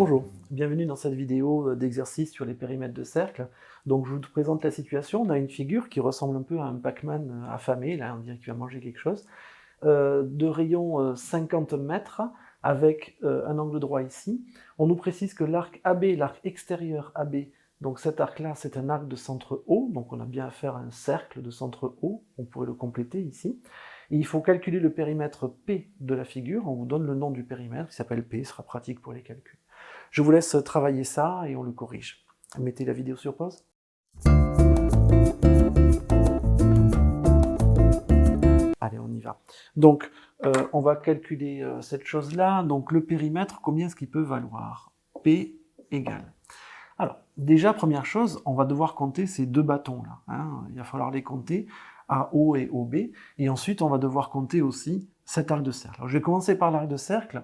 Bonjour, bienvenue dans cette vidéo d'exercice sur les périmètres de cercle. Donc je vous présente la situation. On a une figure qui ressemble un peu à un Pac-Man affamé, là on dirait qu'il va manger quelque chose, de rayon 50 mètres avec un angle droit ici. On nous précise que l'arc AB, l'arc extérieur AB, donc cet arc-là c'est un arc de centre O, donc on a bien affaire à un cercle de centre O, on pourrait le compléter ici. Et il faut calculer le périmètre P de la figure, on vous donne le nom du périmètre qui s'appelle P, ce sera pratique pour les calculs. Je vous laisse travailler ça et on le corrige. Mettez la vidéo sur pause. Allez, on y va. Donc, on va calculer cette chose-là. Donc, le périmètre, combien est-ce qu'il peut valoir? P égale. Alors, déjà, première chose, on va devoir compter ces deux bâtons-là. Hein. Il va falloir les compter, AO et OB. Et ensuite, on va devoir compter aussi cet arc de cercle. Alors, je vais commencer par l'arc de cercle.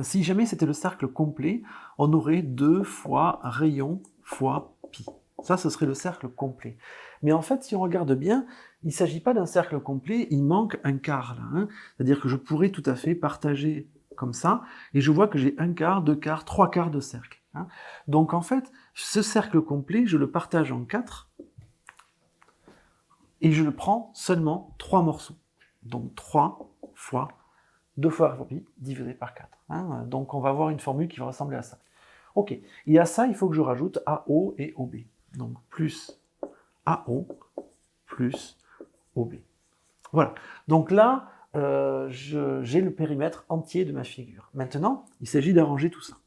Si jamais c'était le cercle complet, on aurait 2 fois rayon fois pi. Ça, ce serait le cercle complet. Mais en fait, si on regarde bien, il ne s'agit pas d'un cercle complet, il manque un quart là. Hein. C'est-à-dire que je pourrais tout à fait partager comme ça, et je vois que j'ai un quart, 2 quarts, 3 quarts de cercle. Hein. Donc en fait, ce cercle complet, je le partage en 4, et je le prends seulement 3 morceaux. Donc 3 fois 2 fois pi divisé par 4. Hein. Donc on va avoir une formule qui va ressembler à ça. Ok, et à ça, il faut que je rajoute AO et OB. Donc plus AO plus OB. Voilà, donc là, j'ai le périmètre entier de ma figure. Maintenant, il s'agit d'arranger tout ça.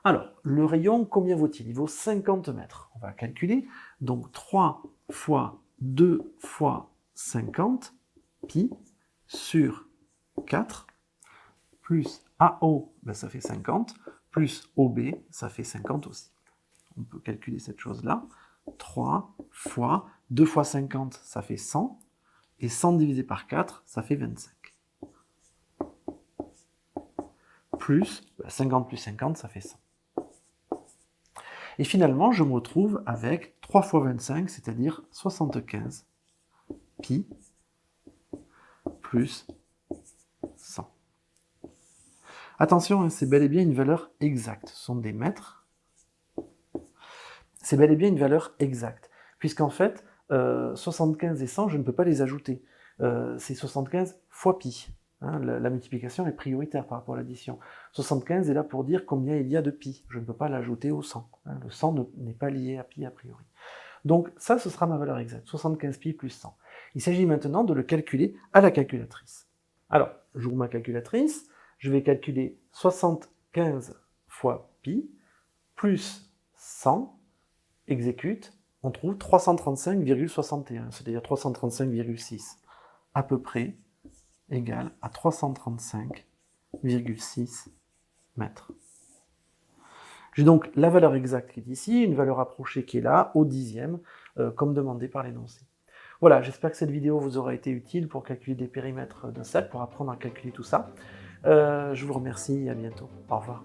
Alors, le rayon, combien vaut-il? Il vaut 50 mètres. On va calculer. Donc 3 fois 2 fois 50 pi sur 4 plus AO, ben ça fait 50, plus OB, ça fait 50 aussi. On peut calculer cette chose-là. 3 fois 2 fois 50, ça fait 100, et 100 divisé par 4, ça fait 25. Plus, 50 plus 50, ça fait 100. Et finalement, je me retrouve avec 3 fois 25, c'est-à-dire 75 pi plus 100. Attention, c'est bel et bien une valeur exacte. Ce sont des mètres. C'est bel et bien une valeur exacte. Puisqu'en fait, 75 et 100, je ne peux pas les ajouter. C'est 75 fois pi. Hein, la multiplication est prioritaire par rapport à l'addition. 75 est là pour dire combien il y a de pi. Je ne peux pas l'ajouter au 100. Hein, le 100 n'est pas lié à pi a priori. Donc ça, ce sera ma valeur exacte. 75 pi plus 100. Il s'agit maintenant de le calculer à la calculatrice. Alors, j'ouvre ma calculatrice. Je vais calculer 75 fois pi plus 100, exécute, on trouve 335,61, c'est-à-dire 335,6, à peu près égal à 335,6 mètres. J'ai donc la valeur exacte qui est ici, une valeur approchée qui est là, au dixième, comme demandé par l'énoncé. Voilà, j'espère que cette vidéo vous aura été utile pour calculer des périmètres d'un cercle, pour apprendre à calculer tout ça. Je vous remercie et à bientôt. Au revoir.